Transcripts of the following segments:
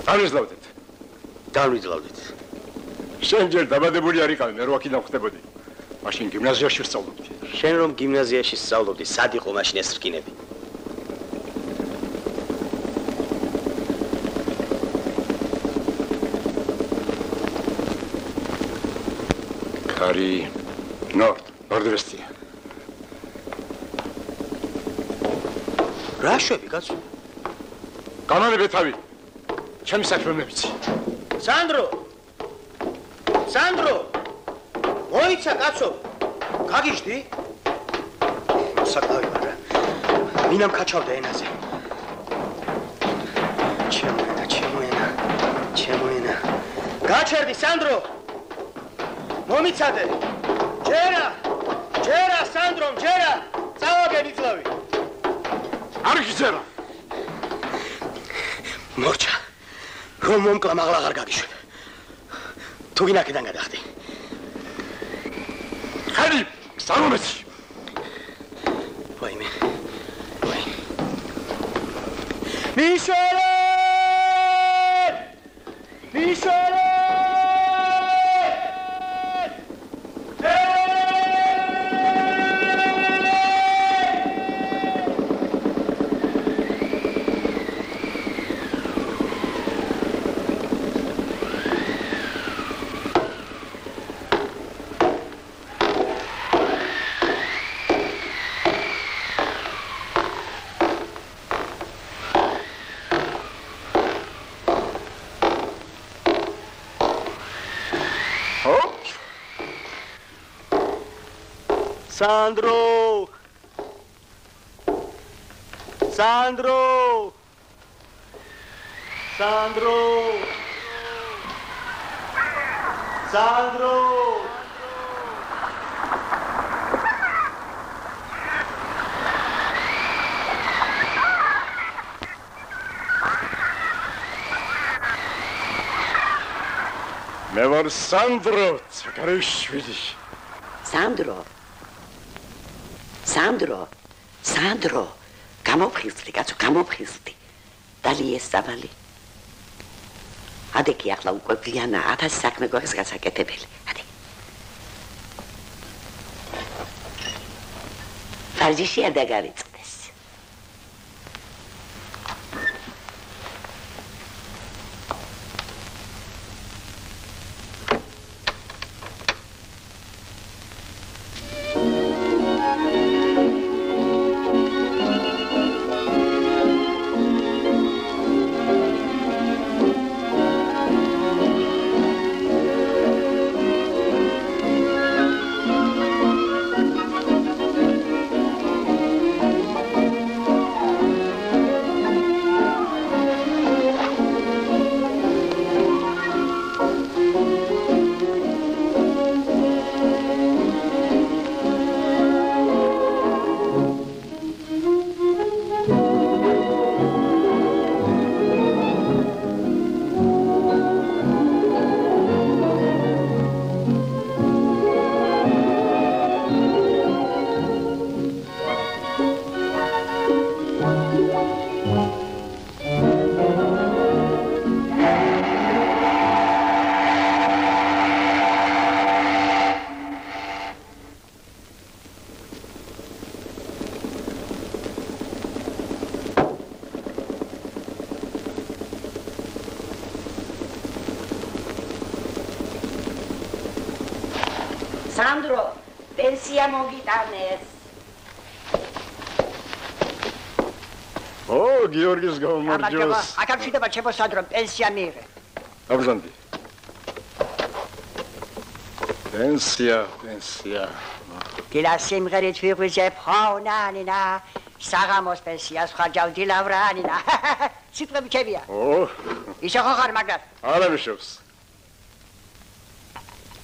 დავიზლავდეთ. დავიზლავდეთ. შენ ჯერ დაბადებული არ იყავი, მე რო აქედან ხვდებოდი. მაშინ გიმნაზიაში ვსწავლობდი. შენ რომ გიმნაზიაში სწავლობდი, სად იყო მაშინ ეს რკინები? კარი ნორდვესტია. რა შვები, კაცო? განანებე თავი. ჩემი საქმეებიც. სანდრო! მოიცა, კაცო. გაგიჟდი? საკავი მაგრამ. მინამ კაჩავდა ენაზე. ჩემო ენა. გაჩერდი, სანდრო! მომიცადე. ჯერა, სანდრომ, ჯერა. წავაგები ძლავი. არ გიძერა. მორჩა. რომ მომკლა მაღლა აღარ გაგიშვებ. თუ გინაკიდან გადახდი. ხარი, სამომეცი. ვაიმე. მიშელე! Sandro! მე ვარ სანდრო, ცაკარეშვილი. სანდრო, გამოფხიზლი, კაცო, გამოფხიზლი. დალიეს საბალი. ადეკი ახლა უკვე გვიანა 1000 საქმე გვაქვს გასაკეთებელი. ადი. ვარჯიში არ დაგარიწყდეს. Sandro, pensiamo gitanes. Oh, Georgis Gomorgios. Akam შეიძლება ჩემო სანდრო პენსია მიიღე. აბზანდი. პენსია. დილას სიმღერით ვიღვიძებ ხოვნანინა, საღამოს პენსიას ხარჯავდი ლავრანინა. სიტყვები ჩემია. ო. ისე ხო ხარ მაგრამ? არა მიშობს.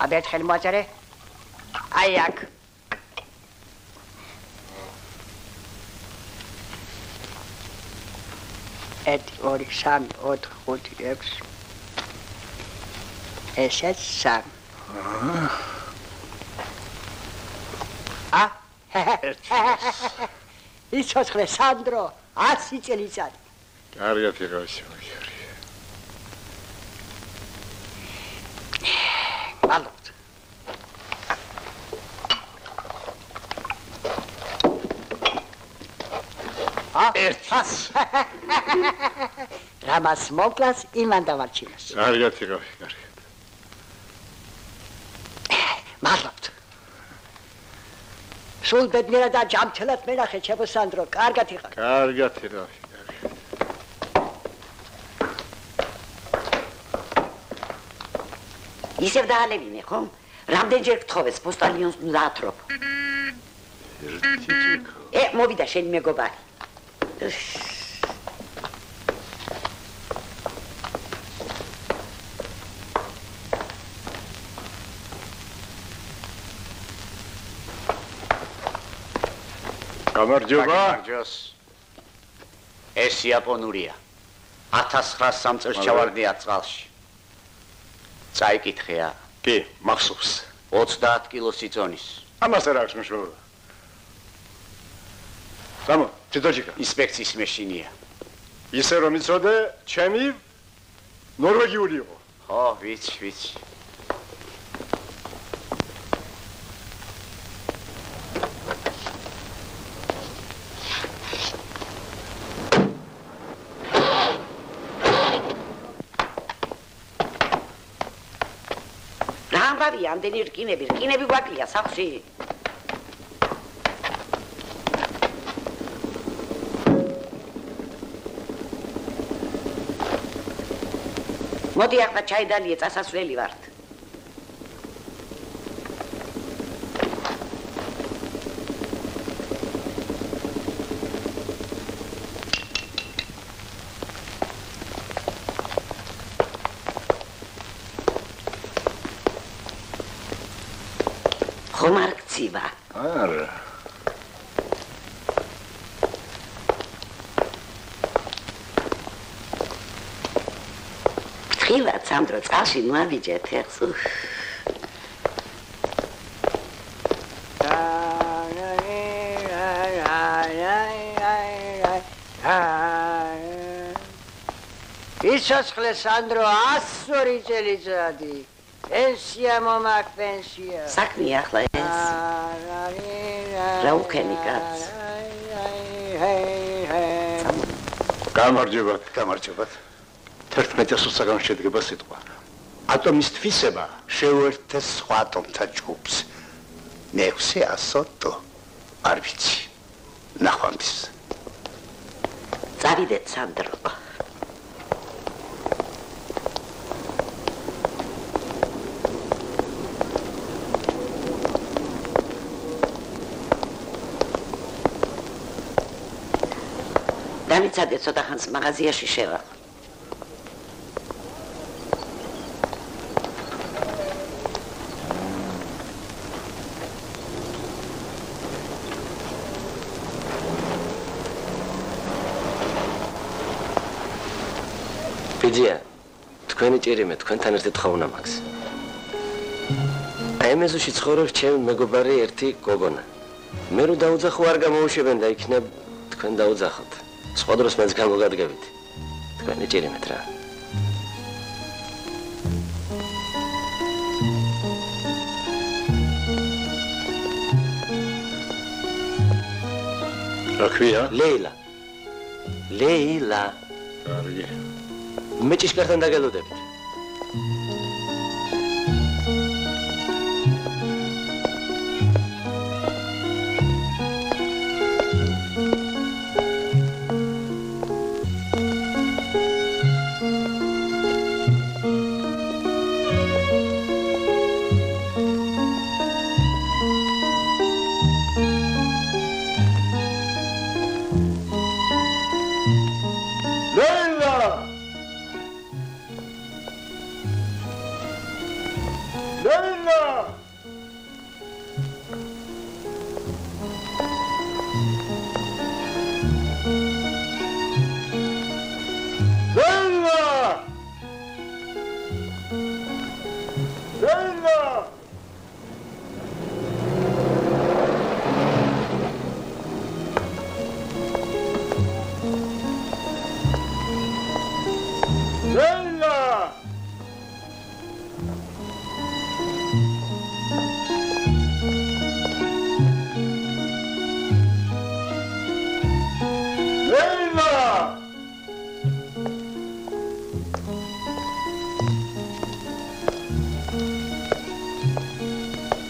აბერთხელ მოაწერე. აი აქ. ეთ 2 3 4 5 6 ესეც 3. ისოცხლე სანდრო 100 წელიწადი. კარგად იღავს მოიხარი. მადლობთ. ერთას. რამას მოკლას იმან დავარჩინოს. კარგად იყავი, კარგად. მადლობთ. სულ ბედნიერად და ჯამთელად მენახე ჩემო სანდრო, კარგად იყავი. კარგად იყავი. ისევ დაალევინე, ხომ? რამდენჯერ გთხოვეს პოსტალიონს დაათრობ. მოვიდა შენი მეგობარი. გამარჯობა. ეს იაპონურია. 1900 წელს ჩავარდნია წყალში. წაიკითხეა. კი, მახსოვს. 30 კილოს იწონის. ამას არ აქვს მნიშვნელობა. დამო, თითოჯიკა. ინსპექციის მეშინია. ისე რომ იცოდე, ჩემი ნორვეგიული იყო. ხო, ვიცი. ამბავი ამდენი რკინები გვაკლია სახლში. მოდი ახლა ჩაიდალიე, წასასვლელი ვართ. ხომ არ გცივა? არა. ფრთხილად სანდრო, წყალში მოავიჯეთ ეხს. ისოცხლე სანდრო 102 წელიწადი. პენსია მომაქ პენსია. საქმე ახლა ეს. რა უკენი კაც. გამარჯობა. 11 სულ შედგება სიტყვა. ატომის თვისება შეუერთდეს სხვა ატომთა ჯგუფს. მე-6 ასოტო. არ ვიცი. ნახვამდის. წავიდეთ სანდრო. დამიცადე ცოტა ხანს მაღაზიაში შევა. ბიძია, თქვენი ჭირიმე, თქვენთან ერთად ხოვნა მაქვს. აი მეზოში ცხოვრობს ჩემი მეგობარი ერთი გოგონა. მე რო დაუძახო არ გამოუშვებენ და იქნებ თქვენ დაუძახოთ. სხვა დროს მეც გამოგადგებით. თქვენი ჭირიმეთ რა. რა ქვია? ლეილა. კარგი. მე ჭიშკართან დაგელოდებით.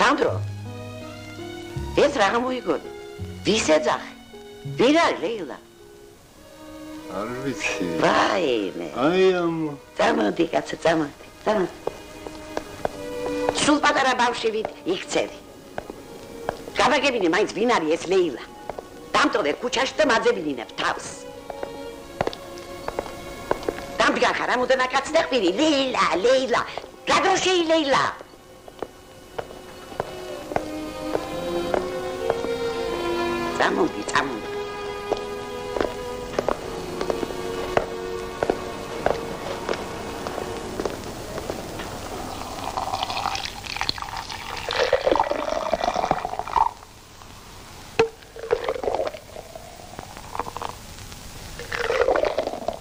სანდრო ეს რა მოიგონი ვის ეძახი ვინ არის ლეილა არ ვიცი ვაიმე აი ამ წამოდი კაცო წამოდი სულ პატარა ბავშვი ვით იქცევი გამაგებინე მაინც ვინ არის ეს ლეილა დამტოვე ქუჩაში და მაძებინინებ თავს დამდგა ხარ ამოდენა კაცი და ხპირი ლეილა რა დროში ლეილა წამოდი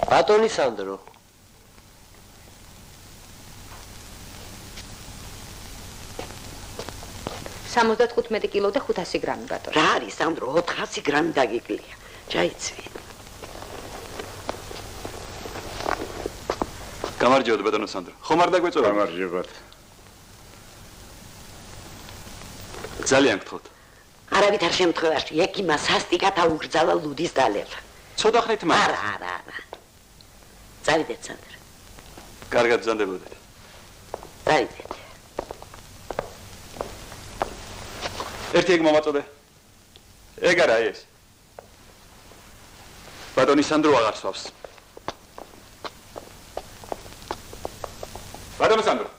ბატონი სანდრო 75 კილო და 500 გრამი ბატონო. რა არის სანდრო 400 გრამი დაგიკლია. ჩაიცვი. გამარჯობთ ბატონო სანდრო. ხომ არ დაგვეწოვა? გამარჯობათ. ძალიან გთხოვთ. არავითარ შემთხვევაში ექიმა სასტიკად აუგრძალა ლუდის დალევა. ცოტა ხნით მაგ. არა. წავიდეთ სანდრო. კარგად ბრძანდებოდეთ. წავიდეთ. ერთი ეგ მომაწოდე. ეგ არა ეს. ბატონი სანდრო აღარ სვავს. ბატონო სანდრო.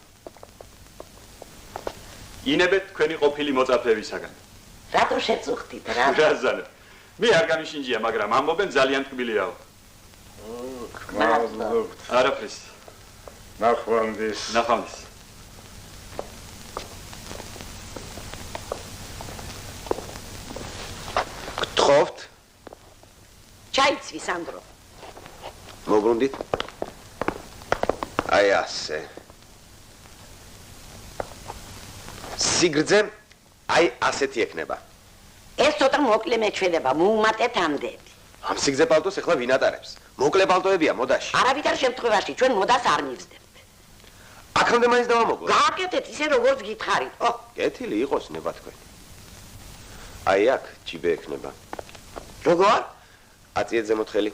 ინებეთ თქვენი ყოფილი მოწაფეებისაგან. რატო შეწუხდით რა? გაზანებ. მე არ გამიშინჯია, მაგრამ ამბობენ ძალიან ტკბილიაო. მადლობთ. არაფრის. ნახვამდის. ნახვამდის. გთხოვთ? ჩაიცვი სანდრო. მოგრუნდით? აი ასე. სიგრძე აი ასეთი ექნება. ეს ცოტა მოკლე მეჩვენება, მოუმატეთ ამდენი. ამ სიგრძე პალტოს ახლა ვინ ატარებს? მოკლე პალტოებია მოდაში. არავითარ შემთხვევაში ჩვენ მოდას არ მივსდებთ. აქამდე მაინც დავამოკლე. გააკეთეთ ისე როგორც გითხარით. ო, კეთილი იყოს ნება თქვენი. აი აქ ჯიბე ექნება. როგორ? აწიეთ ზემოთ ხელი.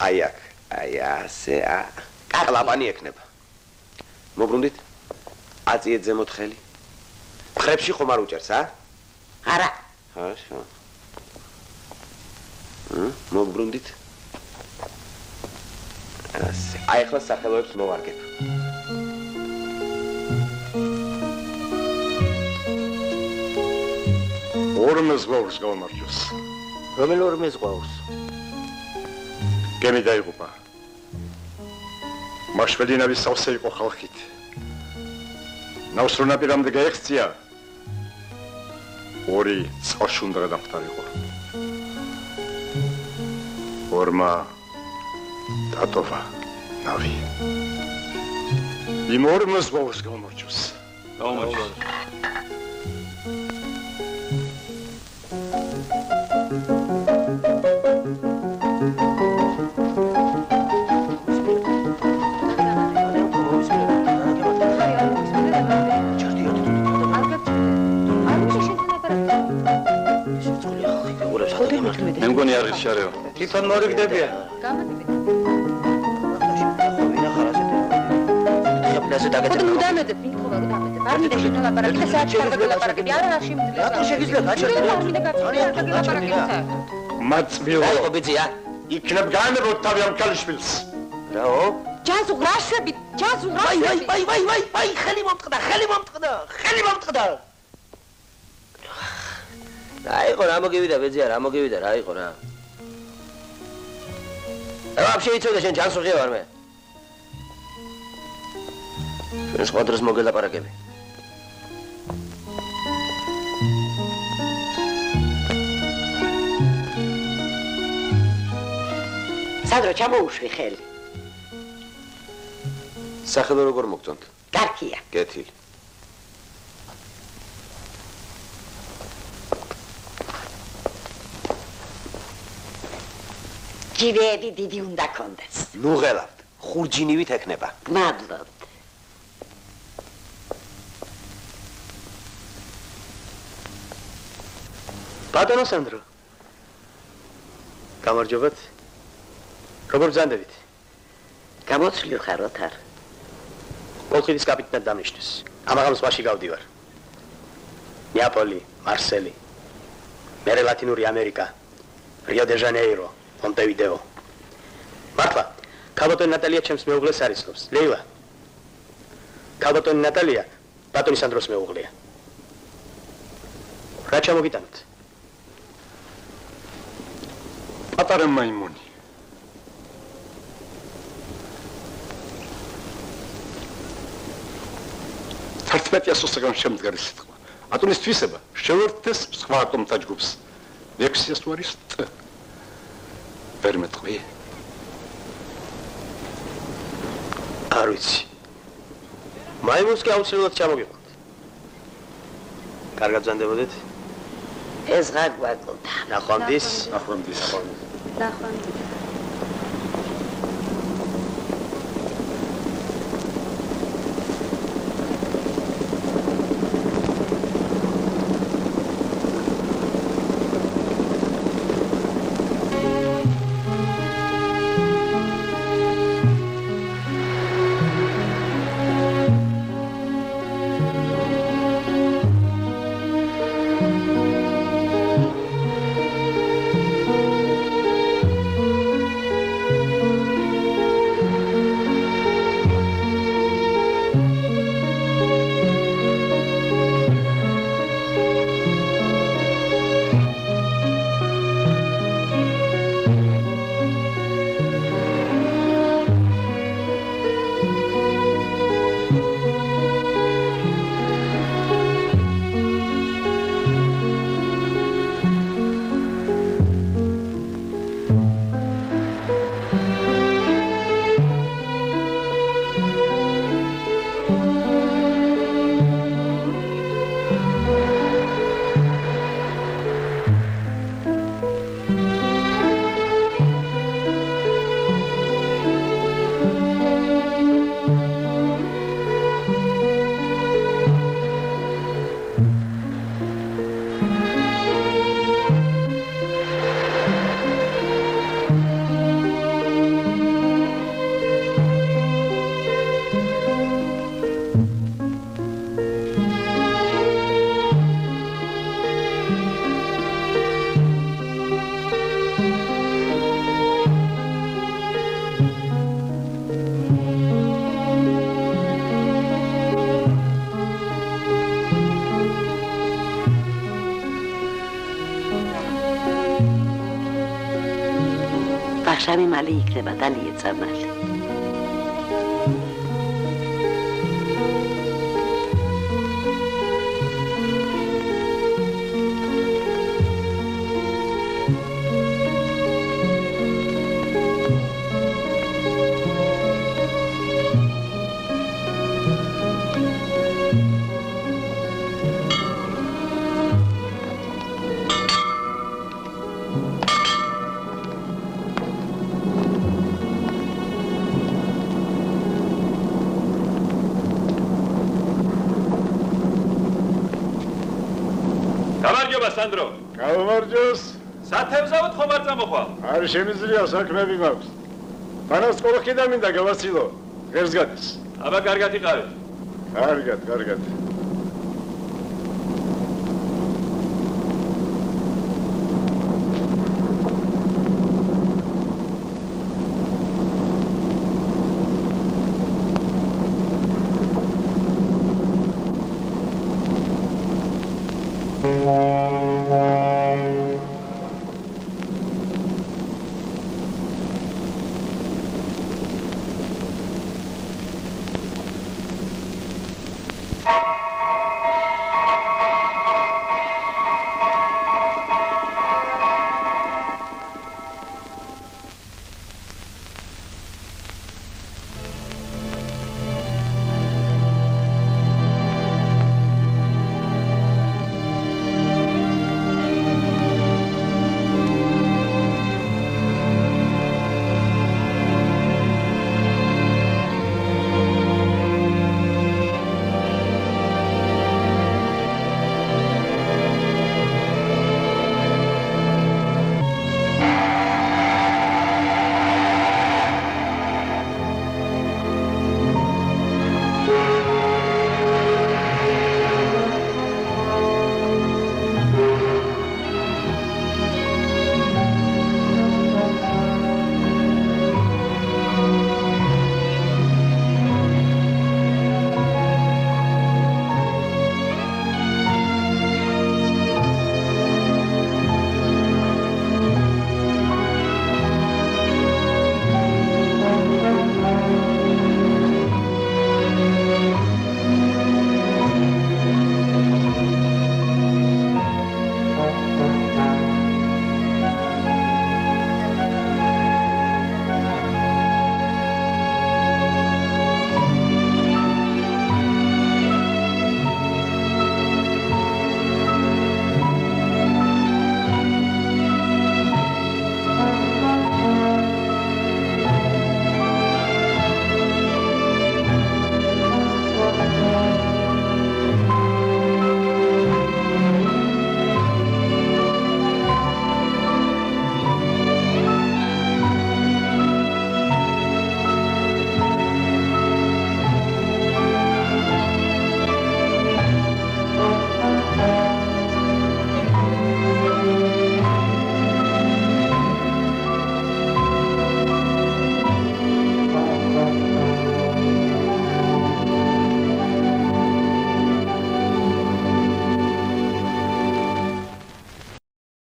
აი აქ, აი ასე. კლაპანი ექნება. მოგრუნდით? აწიეთ ზემოთ ხელი. ხრებში ხომ არ უჭერს, ა? არა. ხაშო. მოგრუნდით? ასე. აი ახლა სახელოებს მოვარგებ. ორმეს გვაქვს გამარჯოს. რომელ ორმეს გვაქვს? გემი დაიღუპა. მაშველინავის სავსე იყო ხალხით. ნავსრუნა პირამდე გაექცია. ორი წყალში უნდა გადამხტარიყო. ორმა დატოვა ნავი. იმ ორმეს გვაქვს გამარჯოს. გამარჯოს. მე მგონი არის შარეო. თვითონ მორიგდებია. გამოდივით. ვინ ახარ ასეთი? ხებნაზე დაგეწევ. ხოდო მუდამედებ, ვინქოვა მუდამედებ. არ მინდა შეთელაპარაკი და საათი კარგად ლაპარაკები. არა რა შემიძლია. რატო შეგიძლია გაჩერდა? არ მინდა გაჩერდა. მაწმილო. აიღო ბიძია. იქნებ განებოთ თავი ამ ქალიშვილს. რაო? ჯანს უღრაშები, ჯანს უღრაშები. ვაი, ხელი მომტყდა. რაიყო რა მოგივიდა ბეძია რა მოგივიდა რაიყო რა რა შეიძლება შენ ჯანს უღია ვარ მე შენ სხვა დროს მოგელაპარაკები სანდრო ჩამოუშვი ხელი. სახელო როგორ მოგწონთ კარგია. კეთილი ჯივეები დიდი უნდა კონდეს. ნუ ღელავთ ხურჯინივით ექნება მადლობთ. ბატონო სანდრო. გამარჯობათ. როგორ ბრძანდებით? გამოცვლილ ხარ ოთარ. კოლხეთის კაპიტნად დამნიშნეს. ამაღამ ზღვაში გავდივარ. ნეაპოლი, მარსელი. მერე ლათინური ამერიკა. რიო დე ჟანეირო, მონტევიდეო. მართლა, ქალბატონი ნატალია ჩემს მეუღლეს არიცნობს. ლეილა. ქალბატონი ნატალია ბატონი სანდროს მეუღლეა. რა ჩამოგიტანოთ? პატარა მაიმუნი. თერთმეტი ასოსაგან შემდგარი სიტყვა. ატომის თვისება შეუერთდეს სხვა ატომთა ჯგუფს. 600 თუ არის ტ. ვერ მეტყვი. არ ვიცი. მაიმუნს კი აუცილებლად ჩამოგიყვანთ. კარგად ბრძანდებოდეთ? ეს რა გვაკლდა. ნახვამდის. ნახვამდის. ბახშამი მალე იქნება და ლიეცა მალე. სანდრო. გამარჯოს. სათევზაოდ ხომ არ წამოხვალ? არ შემიძლია საქმეები მაქვს. მანას კოლხიდან მინდა გავასწილო. ღერს გადის. აბა კარგად იყავით. კარგად, კარგად.